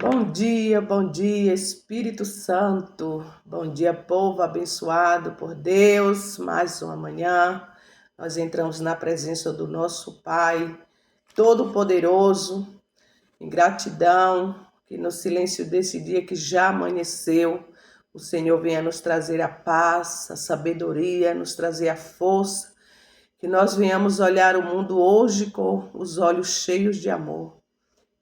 Bom dia, Espírito Santo. Bom dia, povo abençoado por Deus. Mais uma manhã, nós entramos na presença do nosso Pai Todo-Poderoso, em gratidão, que no silêncio desse dia que já amanheceu, o Senhor venha nos trazer a paz, a sabedoria, nos trazer a força, que nós venhamos olhar o mundo hoje com os olhos cheios de amor.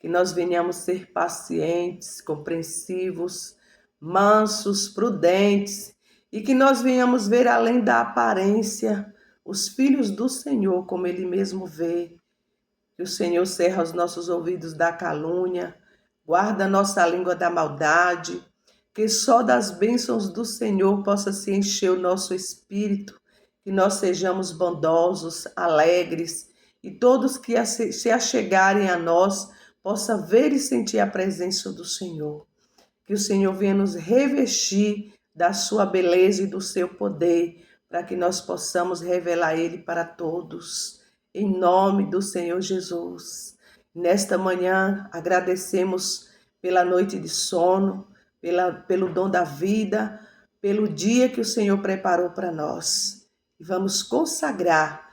Que nós venhamos ser pacientes, compreensivos, mansos, prudentes e que nós venhamos ver além da aparência os filhos do Senhor, como Ele mesmo vê. Que o Senhor cerra os nossos ouvidos da calúnia, guarda a nossa língua da maldade, que só das bênçãos do Senhor possa se encher o nosso espírito, que nós sejamos bondosos, alegres e todos que se achegarem a nós possa ver e sentir a presença do Senhor. Que o Senhor venha nos revestir da sua beleza e do seu poder, para que nós possamos revelar Ele para todos. Em nome do Senhor Jesus. Nesta manhã, agradecemos pela noite de sono, pelo dom da vida, pelo dia que o Senhor preparou para nós. E vamos consagrar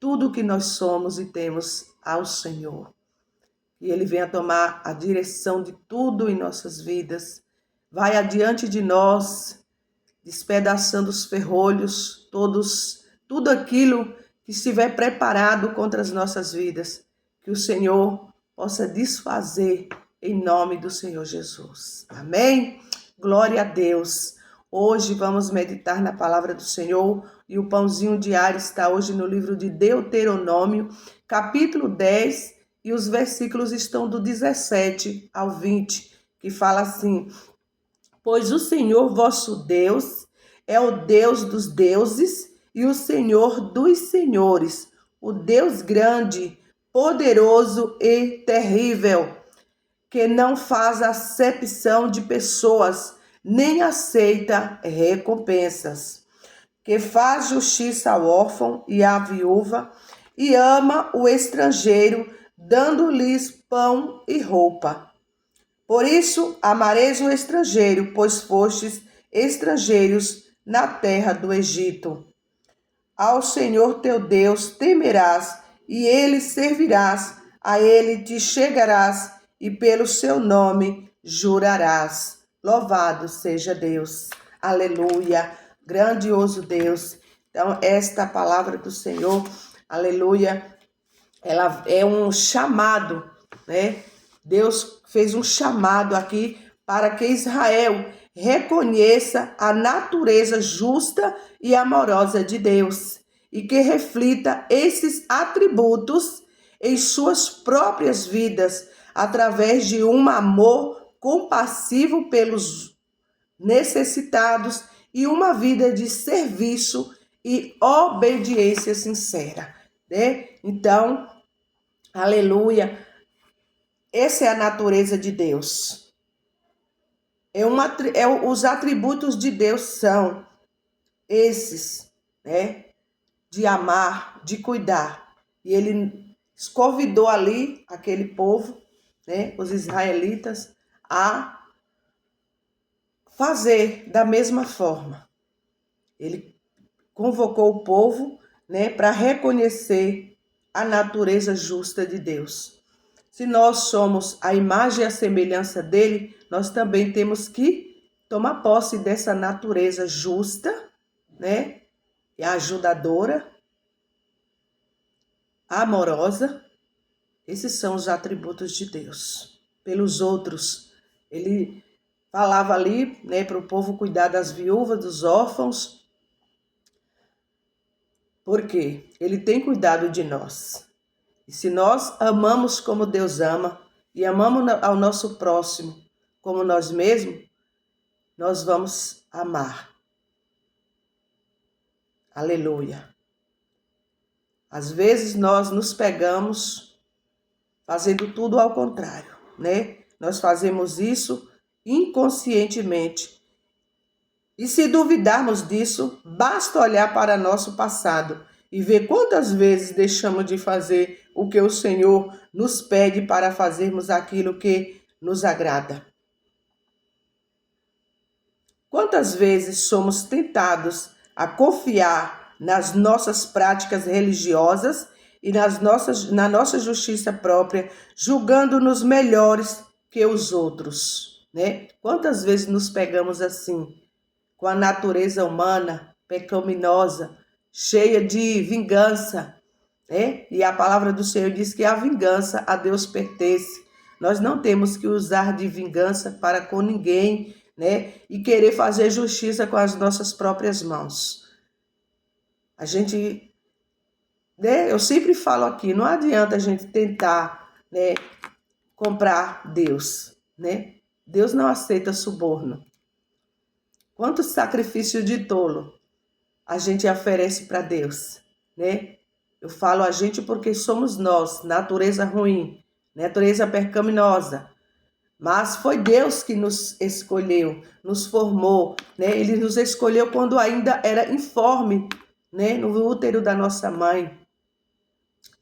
tudo o que nós somos e temos ao Senhor. E Ele venha tomar a direção de tudo em nossas vidas. Vai adiante de nós, despedaçando os ferrolhos, tudo aquilo que estiver preparado contra as nossas vidas. Que o Senhor possa desfazer em nome do Senhor Jesus. Amém? Glória a Deus. Hoje vamos meditar na palavra do Senhor e o pãozinho diário está hoje no livro de Deuteronômio, capítulo 10, e os versículos estão do 17 ao 20, que fala assim: Pois o Senhor vosso Deus é o Deus dos deuses e o Senhor dos senhores, o Deus grande, poderoso e terrível, que não faz acepção de pessoas, nem aceita recompensas, que faz justiça ao órfão e à viúva, e ama o estrangeiro, dando-lhes pão e roupa. Por isso amareis o estrangeiro, pois fostes estrangeiros na terra do Egito. Ao Senhor teu Deus temerás, e ele servirás, a ele te chegarás, e pelo seu nome jurarás. Louvado seja Deus. Aleluia. Grandioso Deus. Então, esta palavra do Senhor, aleluia, ela é um chamado, né? Deus fez um chamado aqui para que Israel reconheça a natureza justa e amorosa de Deus e que reflita esses atributos em suas próprias vidas através de um amor compassivo pelos necessitados e uma vida de serviço e obediência sincera, né? Então, aleluia, essa é a natureza de Deus. Os atributos de Deus são esses, né? De amar, de cuidar. E ele convidou ali aquele povo, né? Os israelitas, a fazer da mesma forma. Ele convocou o povo, né, para reconhecer a natureza justa de Deus. Se nós somos a imagem e a semelhança dele, nós também temos que tomar posse dessa natureza justa, né, e ajudadora, amorosa. Esses são os atributos de Deus. Pelos outros, ele falava ali, né, para o povo cuidar das viúvas, dos órfãos, porque ele tem cuidado de nós. E se nós amamos como Deus ama e amamos ao nosso próximo como nós mesmos, nós vamos amar. Aleluia. Às vezes nós nos pegamos fazendo tudo ao contrário, né? Nós fazemos isso inconscientemente. E se duvidarmos disso, basta olhar para nosso passado e ver quantas vezes deixamos de fazer o que o Senhor nos pede para fazermos aquilo que nos agrada. Quantas vezes somos tentados a confiar nas nossas práticas religiosas e na nossa justiça própria, julgando-nos melhores que os outros, né? Quantas vezes nos pegamos assim, com a natureza humana pecaminosa, cheia de vingança, né? E a palavra do Senhor diz que a vingança a Deus pertence. Nós não temos que usar de vingança para com ninguém, né? E querer fazer justiça com as nossas próprias mãos. A gente, né? Eu sempre falo aqui, não adianta a gente tentar, né, comprar Deus, né? Deus não aceita suborno. Quanto sacrifício de tolo a gente oferece para Deus, né? Eu falo a gente porque somos nós, natureza ruim, natureza pecaminosa. Mas foi Deus que nos escolheu, nos formou, né? Ele nos escolheu quando ainda era informe, né? No útero da nossa mãe.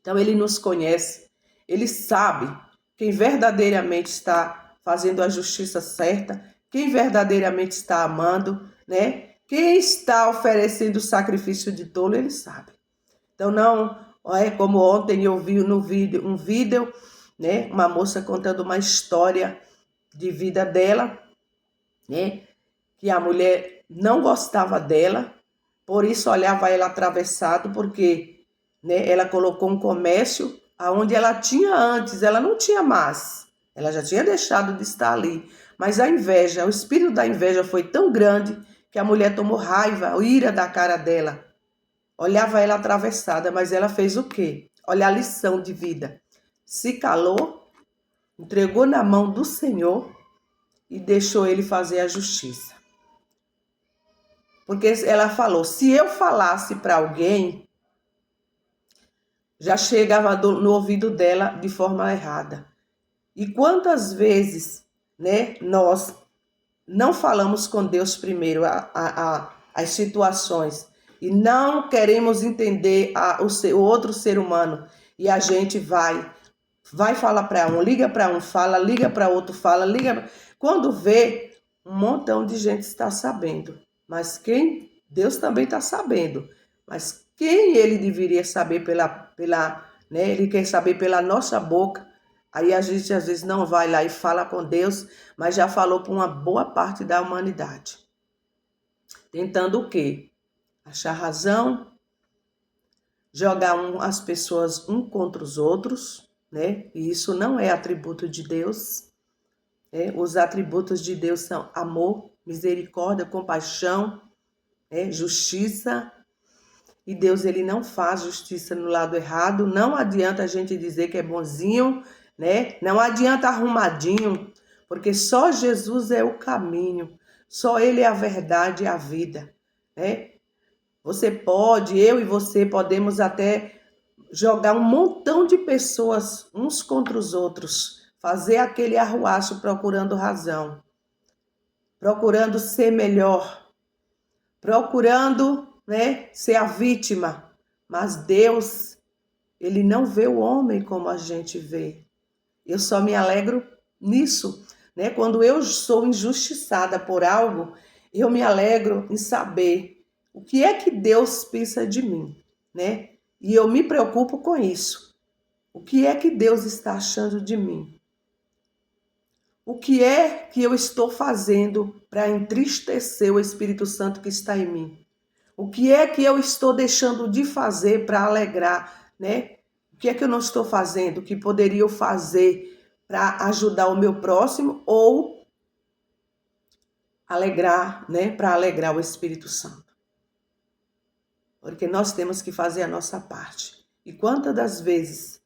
Então ele nos conhece, ele sabe quem verdadeiramente está fazendo a justiça certa, quem verdadeiramente está amando, né? Quem está oferecendo o sacrifício de tolo, ele sabe. Então não é como ontem eu vi no vídeo, um vídeo, né? Uma moça contando uma história de vida dela, né? Que a mulher não gostava dela, por isso olhava ela atravessado, porque, né, ela colocou um comércio aonde ela tinha antes, ela não tinha mais, ela já tinha deixado de estar ali, mas a inveja, o espírito da inveja foi tão grande que a mulher tomou raiva, ira da cara dela, olhava ela atravessada, mas ela fez o quê? Olha a lição de vida, se calou, entregou na mão do Senhor e deixou ele fazer a justiça. Porque ela falou, se eu falasse para alguém, já chegava no ouvido dela de forma errada. E quantas vezes, né, nós não falamos com Deus primeiro as situações e não queremos entender o outro ser humano e a gente vai falar para um, liga para um, fala, liga para outro, fala, liga. Quando vê, um montão de gente está sabendo. Mas quem? Deus também está sabendo. Mas quem ele deveria saber né? Ele quer saber pela nossa boca. Aí a gente às vezes não vai lá e fala com Deus, mas já falou para uma boa parte da humanidade. Tentando o quê? Achar razão, jogar as pessoas um contra os outros, né? E isso não é atributo de Deus. Né? Os atributos de Deus são amor, misericórdia, compaixão, né? Justiça. E Deus, ele não faz justiça no lado errado. Não adianta a gente dizer que é bonzinho, né? Não adianta arrumadinho, porque só Jesus é o caminho. Só ele é a verdade e a vida, né? Eu e você podemos até jogar um montão de pessoas uns contra os outros, fazer aquele arruaço procurando razão, procurando ser melhor, procurando, né, ser a vítima. Mas Deus, ele não vê o homem como a gente vê. Eu só me alegro nisso, né? Quando eu sou injustiçada por algo, eu me alegro em saber o que é que Deus pensa de mim, né? E eu me preocupo com isso. O que é que Deus está achando de mim? O que é que eu estou fazendo para entristecer o Espírito Santo que está em mim? O que é que eu estou deixando de fazer para alegrar, né? O que é que eu não estou fazendo que poderia eu fazer para ajudar o meu próximo ou alegrar, né? Para alegrar o Espírito Santo. Porque nós temos que fazer a nossa parte. E quantas das vezes,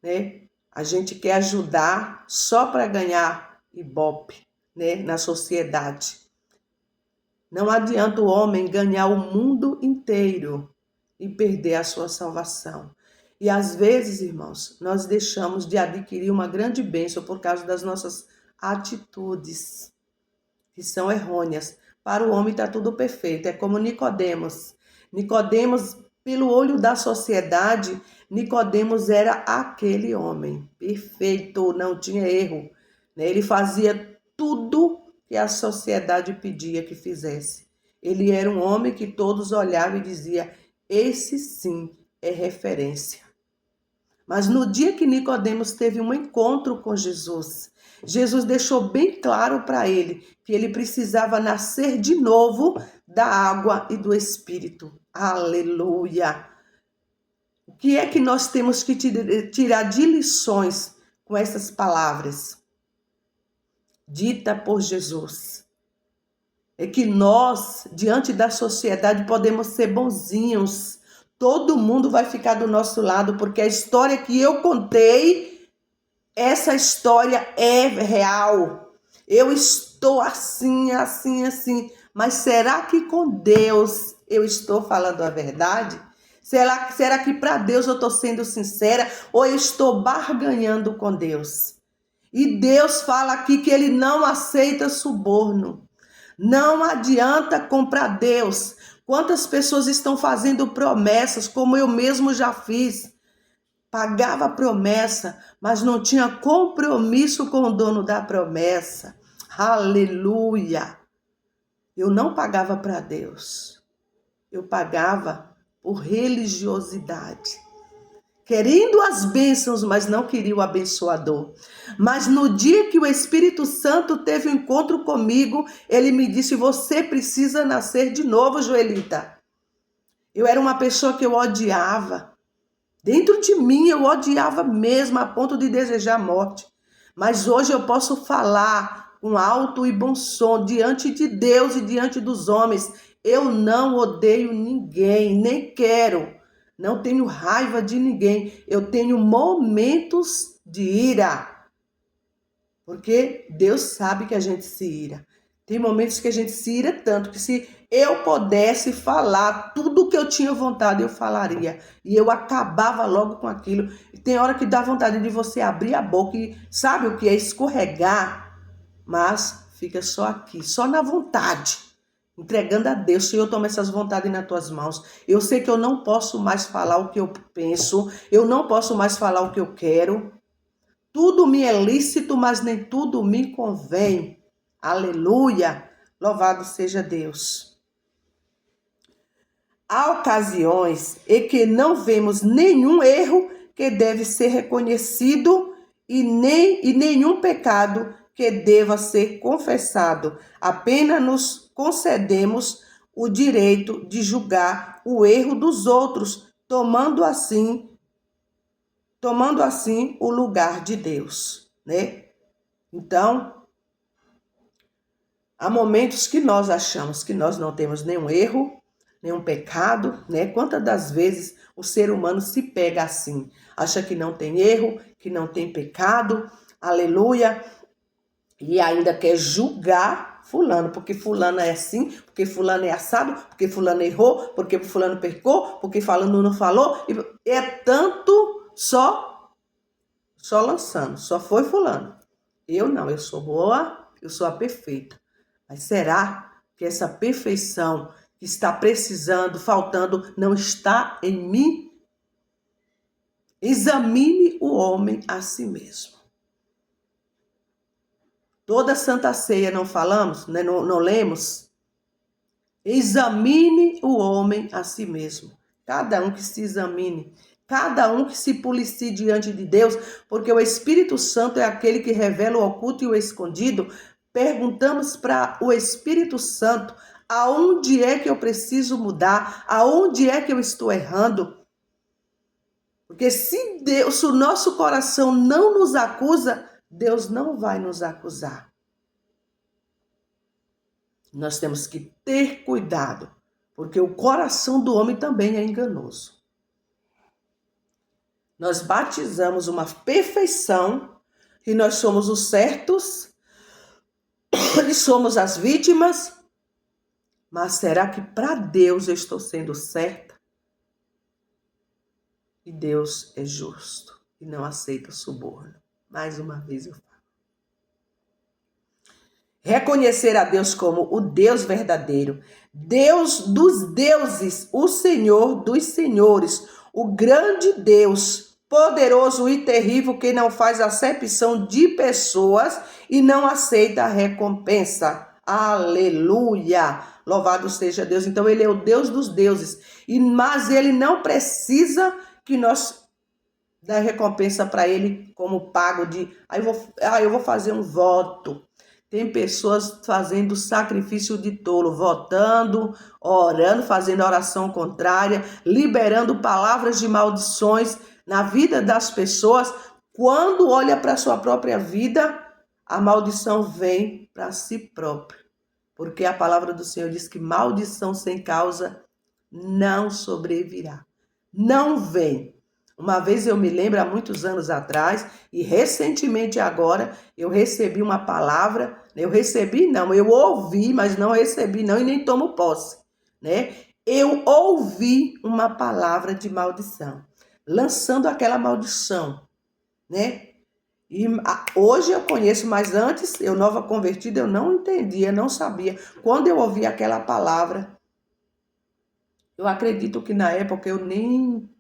né, a gente quer ajudar só para ganhar ibope, né, na sociedade. Não adianta o homem ganhar o mundo inteiro e perder a sua salvação. E às vezes, irmãos, nós deixamos de adquirir uma grande bênção por causa das nossas atitudes, que são errôneas. Para o homem está tudo perfeito. É como Nicodemos. Nicodemos, pelo olho da sociedade, Nicodemos era aquele homem perfeito, não tinha erro, né? Ele fazia tudo que a sociedade pedia que fizesse. Ele era um homem que todos olhavam e diziam: esse sim é referência. Mas no dia que Nicodemos teve um encontro com Jesus, Jesus deixou bem claro para ele que ele precisava nascer de novo da água e do Espírito. Aleluia! O que é que nós temos que tirar de lições com essas palavras ditas por Jesus? É que nós, diante da sociedade, podemos ser bonzinhos. Todo mundo vai ficar do nosso lado, porque a história que eu contei, essa história é real. Eu estou assim, assim, assim. Mas será que com Deus eu estou falando a verdade? Será que para Deus eu estou sendo sincera ou eu estou barganhando com Deus? E Deus fala aqui que ele não aceita suborno. Não adianta comprar Deus. Quantas pessoas estão fazendo promessas, como eu mesmo já fiz? Pagava promessa, mas não tinha compromisso com o dono da promessa. Aleluia! Eu não pagava para Deus. Eu pagava por religiosidade. Querendo as bênçãos, mas não queria o abençoador. Mas no dia que o Espírito Santo teve um encontro comigo, ele me disse: você precisa nascer de novo, Joelita. Eu era uma pessoa que eu odiava. Dentro de mim eu odiava mesmo, a ponto de desejar a morte. Mas hoje eu posso falar com alto e bom som diante de Deus e diante dos homens. Eu não odeio ninguém, nem quero. Não tenho raiva de ninguém. Eu tenho momentos de ira. Porque Deus sabe que a gente se ira. Tem momentos que a gente se ira tanto que se eu pudesse falar tudo o que eu tinha vontade, eu falaria. E eu acabava logo com aquilo. E tem hora que dá vontade de você abrir a boca e sabe o que é escorregar? Mas fica só aqui, só na vontade. Entregando a Deus. Senhor, toma essas vontades nas tuas mãos. Eu sei que eu não posso mais falar o que eu penso. Eu não posso mais falar o que eu quero. Tudo me é lícito, mas nem tudo me convém. Aleluia! Louvado seja Deus. Há ocasiões em que não vemos nenhum erro que deve ser reconhecido e nenhum pecado que deva ser confessado. Apenas nos concedemos o direito de julgar o erro dos outros, tomando assim o lugar de Deus, né? Então, há momentos que nós achamos que nós não temos nenhum erro, nenhum pecado, né? Quantas das vezes o ser humano se pega assim, acha que não tem erro, que não tem pecado, aleluia, e ainda quer julgar fulano, porque fulano é assim, porque fulano é assado, porque fulano errou, porque fulano pecou, porque fulano não falou, e é tanto só lançando, só foi fulano. Eu não, eu sou boa, eu sou a perfeita. Mas será que essa perfeição que está precisando, faltando, não está em mim? Examine o homem a si mesmo. Toda Santa Ceia não falamos, né? Não lemos? Examine o homem a si mesmo. Cada um que se examine. Cada um que se policie diante de Deus, porque o Espírito Santo é aquele que revela o oculto e o escondido. Perguntamos para o Espírito Santo aonde é que eu preciso mudar, aonde é que eu estou errando. Porque se o nosso coração não nos acusa, Deus não vai nos acusar. Nós temos que ter cuidado, porque o coração do homem também é enganoso. Nós batizamos uma perfeição e nós somos os certos e somos as vítimas. Mas será que para Deus eu estou sendo certa? E Deus é justo e não aceita suborno. Mais uma vez eu falo. Reconhecer a Deus como o Deus verdadeiro, Deus dos deuses, o Senhor dos senhores, o grande Deus, poderoso e terrível que não faz acepção de pessoas e não aceita a recompensa. Aleluia! Louvado seja Deus. Então ele é o Deus dos deuses, mas ele não precisa que nós dê recompensa para ele como pago de, eu vou fazer um voto. Tem pessoas fazendo sacrifício de tolo, votando, orando, fazendo oração contrária, liberando palavras de maldições na vida das pessoas. Quando olha para a sua própria vida, a maldição vem para si própria. Porque a palavra do Senhor diz que maldição sem causa não sobrevirá. Não vem. Uma vez eu me lembro, há muitos anos atrás, e recentemente agora, eu recebi uma palavra, eu ouvi, mas não recebi não, e nem tomo posse, né? Eu ouvi uma palavra de maldição, lançando aquela maldição, né? E hoje eu conheço, mas antes, eu nova convertida, eu não entendia, não sabia. Quando eu ouvi aquela palavra, eu acredito que na época eu nem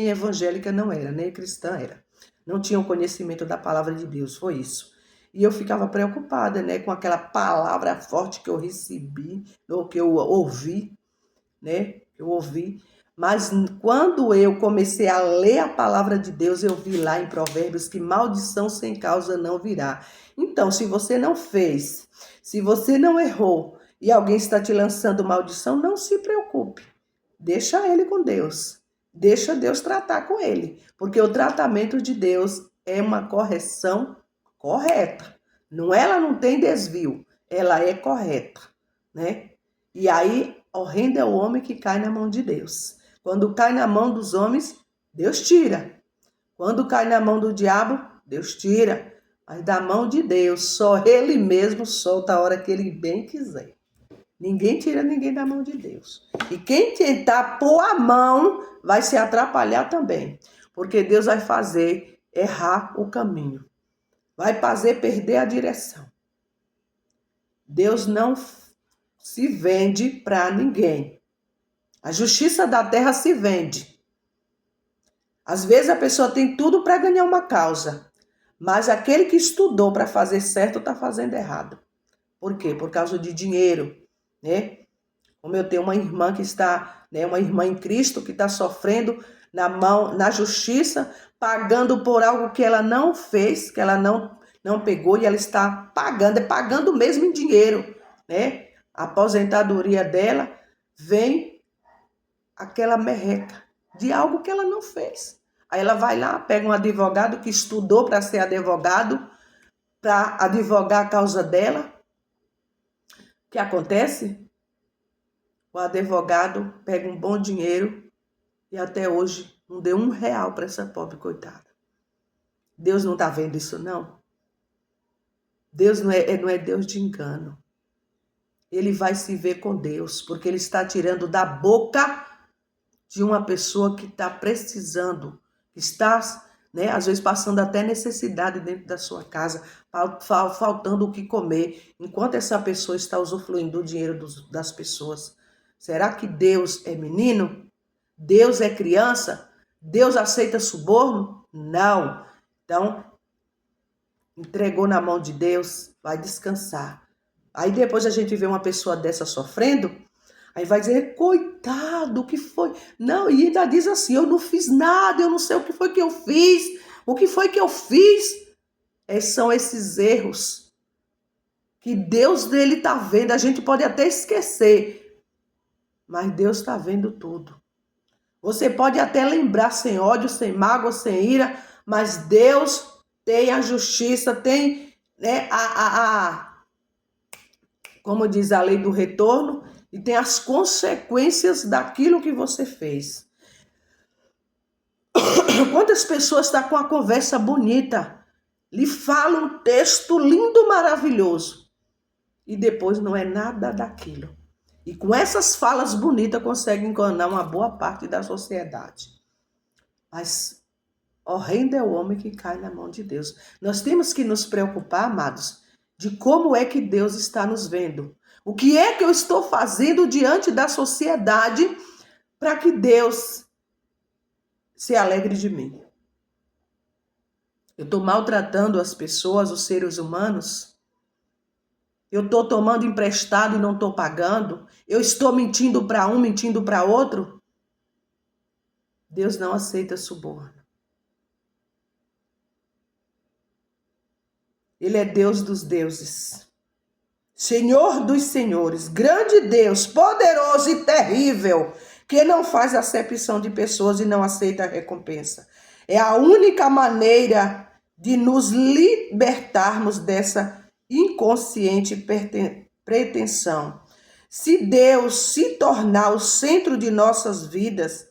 evangélica não era, nem cristã era. Não tinha o conhecimento da palavra de Deus, foi isso. E eu ficava preocupada, né, com aquela palavra forte que eu recebi, ou que eu ouvi, né, Mas quando eu comecei a ler a palavra de Deus, eu vi lá em Provérbios que maldição sem causa não virá. Então, se você não fez, se você não errou e alguém está te lançando maldição, não se preocupe. Deixa ele com Deus. Deixa Deus tratar com ele. Porque o tratamento de Deus é uma correção correta. Ela não tem desvio. Ela é correta, né? E aí, horrendo é o homem que cai na mão de Deus. Quando cai na mão dos homens, Deus tira. Quando cai na mão do diabo, Deus tira. Mas da mão de Deus, só ele mesmo solta a hora que ele bem quiser. Ninguém tira ninguém da mão de Deus. E quem tentar pôr a mão vai se atrapalhar também. Porque Deus vai fazer errar o caminho. Vai fazer perder a direção. Deus não se vende para ninguém. A justiça da terra se vende. Às vezes a pessoa tem tudo para ganhar uma causa. Mas aquele que estudou para fazer certo está fazendo errado. Por quê? Por causa de dinheiro, né? Como eu tenho uma irmã que está, né, uma irmã em Cristo que está sofrendo na justiça, pagando por algo que ela não fez, que ela não pegou, e ela está pagando mesmo em dinheiro, né? A aposentadoria dela vem aquela merreca de algo que ela não fez. Aí ela vai lá, pega um advogado que estudou para ser advogado, para advogar a causa dela. O que acontece? O advogado pega um bom dinheiro e até hoje não deu R$1 para essa pobre coitada. Deus não está vendo isso, não? Deus não é Deus de engano. Ele vai se ver com Deus, porque ele está tirando da boca de uma pessoa que está precisando, que está, né, às vezes passando até necessidade dentro da sua casa, faltando o que comer, enquanto essa pessoa está usufruindo do dinheiro das pessoas. Será que Deus é menino? Deus é criança? Deus aceita suborno? Não. Então, entregou na mão de Deus, vai descansar. Aí depois a gente vê uma pessoa dessa sofrendo, aí vai dizer, coitado, o que foi? Não, e ainda diz assim, eu não fiz nada, eu não sei o que foi que eu fiz. O que foi que eu fiz? São esses erros que Deus dele está vendo. A gente pode até esquecer, mas Deus está vendo tudo. Você pode até lembrar sem ódio, sem mágoa, sem ira, mas Deus tem a justiça, tem, né, como diz a lei do retorno, e tem as consequências daquilo que você fez. Quantas pessoas estão com uma conversa bonita, lhe falam um texto lindo, maravilhoso, e depois não é nada daquilo. E com essas falas bonitas consegue enganar uma boa parte da sociedade. Mas horrendo é o homem que cai na mão de Deus. Nós temos que nos preocupar, amados, de como é que Deus está nos vendo. O que é que eu estou fazendo diante da sociedade para que Deus se alegre de mim? Eu estou maltratando as pessoas, os seres humanos? Eu estou tomando emprestado e não estou pagando? Eu estou mentindo para um, mentindo para outro? Deus não aceita suborno. Ele é Deus dos deuses, Senhor dos senhores, grande Deus, poderoso e terrível, que não faz acepção de pessoas e não aceita a recompensa. É a única maneira de nos libertarmos dessa inconsciente pretensão. Se Deus se tornar o centro de nossas vidas,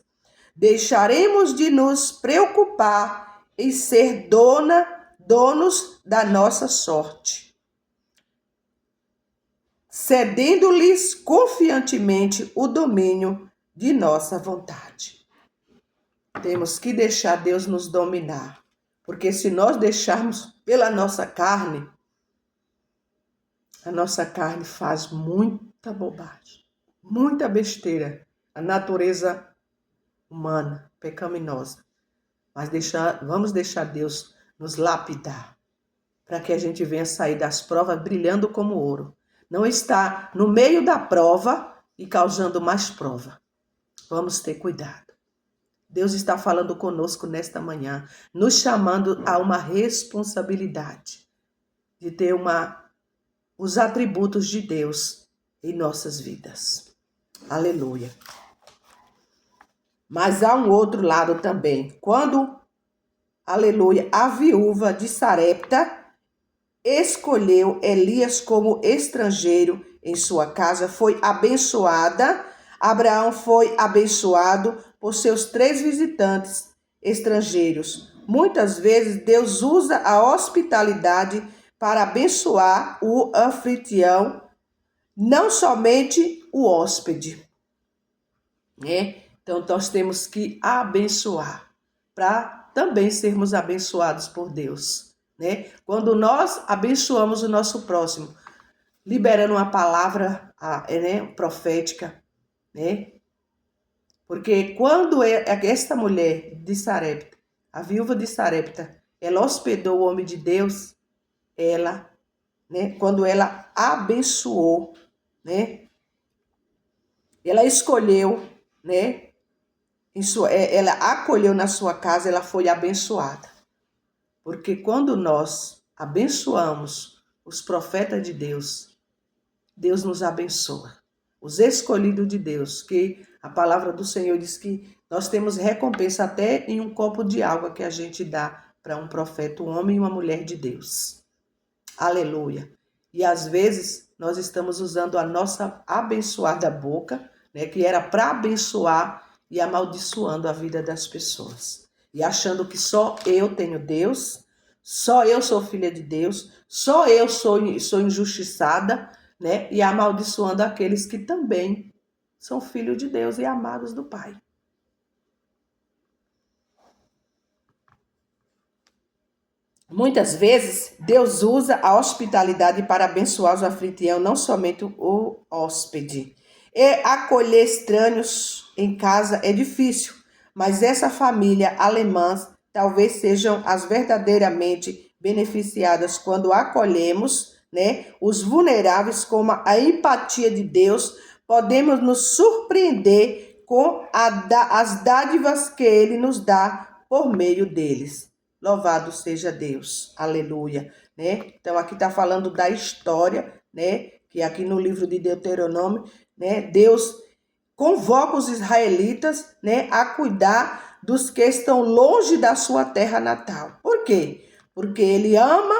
deixaremos de nos preocupar em ser donos da nossa sorte, cedendo-lhes confiantemente o domínio de nossa vontade. Temos que deixar Deus nos dominar, porque se nós deixarmos pela nossa carne, a nossa carne faz muita bobagem, muita besteira, a natureza humana, pecaminosa. Mas vamos deixar Deus nos lapidar, para que a gente venha sair das provas brilhando como ouro. Não está no meio da prova e causando mais prova. Vamos ter cuidado. Deus está falando conosco nesta manhã, nos chamando a uma responsabilidade de ter os atributos de Deus em nossas vidas. Aleluia. Mas há um outro lado também. Quando, aleluia, a viúva de Sarepta escolheu Elias como estrangeiro em sua casa, foi abençoada. Abraão foi abençoado por seus 3 visitantes estrangeiros. Muitas vezes Deus usa a hospitalidade para abençoar o anfitrião, não somente o hóspede, né? Então nós temos que abençoar para também sermos abençoados por Deus, né? Quando nós abençoamos o nosso próximo, liberando uma palavra né, profética, né? Porque quando esta mulher de Sarepta, a viúva de Sarepta, ela hospedou o homem de Deus, ela, né, quando ela abençoou, né, ela escolheu, né, ela acolheu na sua casa, ela foi abençoada. Porque quando nós abençoamos os profetas de Deus, Deus nos abençoa. Os escolhidos de Deus, que a palavra do Senhor diz que nós temos recompensa até em um copo de água que a gente dá para um profeta, um homem e uma mulher de Deus. Aleluia. E às vezes nós estamos usando a nossa abençoada boca, né, que era para abençoar, e amaldiçoando a vida das pessoas. E achando que só eu tenho Deus, só eu sou filha de Deus, só eu sou injustiçada, né? E amaldiçoando aqueles que também são filhos de Deus e amados do Pai. Muitas vezes, Deus usa a hospitalidade para abençoar os anfitriões, não somente o hóspede. E acolher estranhos em casa é difícil, mas essa família alemã talvez sejam as verdadeiramente beneficiadas quando acolhemos, né, os vulneráveis com a empatia de Deus. Podemos nos surpreender com as dádivas que Ele nos dá por meio deles. Louvado seja Deus, aleluia, né? Então aqui está falando da história, né? Que aqui no livro de Deuteronômio, né? Deus convoca os israelitas, né? A cuidar dos que estão longe da sua terra natal. Por quê? Porque Ele ama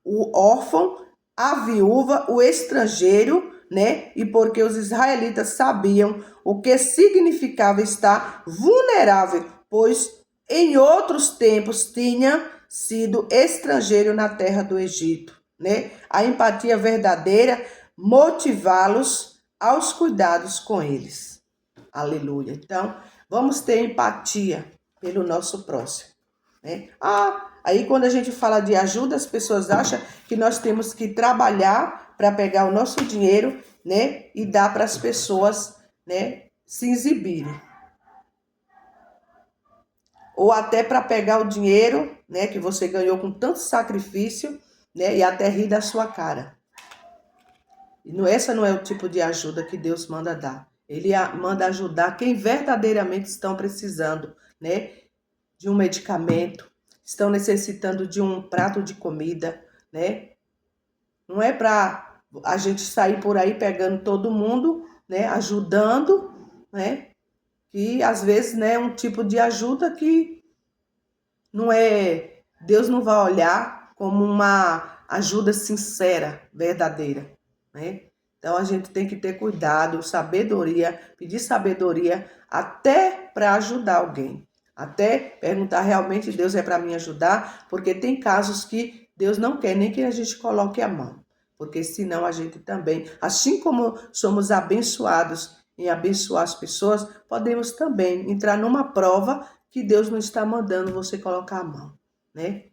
o órfão, a viúva, o estrangeiro, né? E porque os israelitas sabiam o que significava estar vulnerável, pois em outros tempos tinha sido estrangeiro na terra do Egito, né? A empatia verdadeira motivá-los aos cuidados com eles. Aleluia. Então, vamos ter empatia pelo nosso próximo, né? Aí quando a gente fala de ajuda, as pessoas acham que nós temos que trabalhar para pegar o nosso dinheiro, né? E dar para as pessoas, né? Se exibirem. Ou até para pegar o dinheiro, né, que você ganhou com tanto sacrifício, né, e até rir da sua cara. Essa não é o tipo de ajuda que Deus manda dar. Ele manda ajudar quem verdadeiramente estão precisando, né, de um medicamento, estão necessitando de um prato de comida, né? Não é para a gente sair por aí pegando todo mundo, né, ajudando, né? Que às vezes, né, é um tipo de ajuda que não é, Deus não vai olhar como uma ajuda sincera, verdadeira, né? Então a gente tem que ter cuidado, sabedoria, pedir sabedoria até para ajudar alguém. Até perguntar realmente Deus é para me ajudar, porque tem casos que Deus não quer nem que a gente coloque a mão. Porque senão a gente também, assim como somos abençoados em abençoar as pessoas, podemos também entrar numa prova que Deus não está mandando você colocar a mão, né?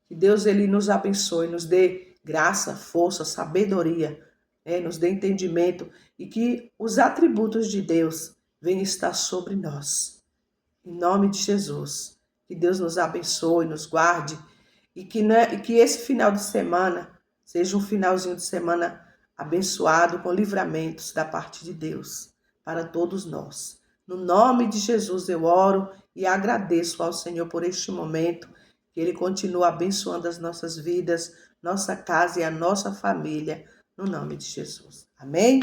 Que Deus ele nos abençoe, nos dê graça, força, sabedoria, né? Nos dê entendimento e que os atributos de Deus venham estar sobre nós. Em nome de Jesus. Que Deus nos abençoe, nos guarde e que esse final de semana seja um finalzinho de semana abençoado com livramentos da parte de Deus para todos nós. No nome de Jesus eu oro e agradeço ao Senhor por este momento, que Ele continue abençoando as nossas vidas, nossa casa e a nossa família, no nome de Jesus. Amém?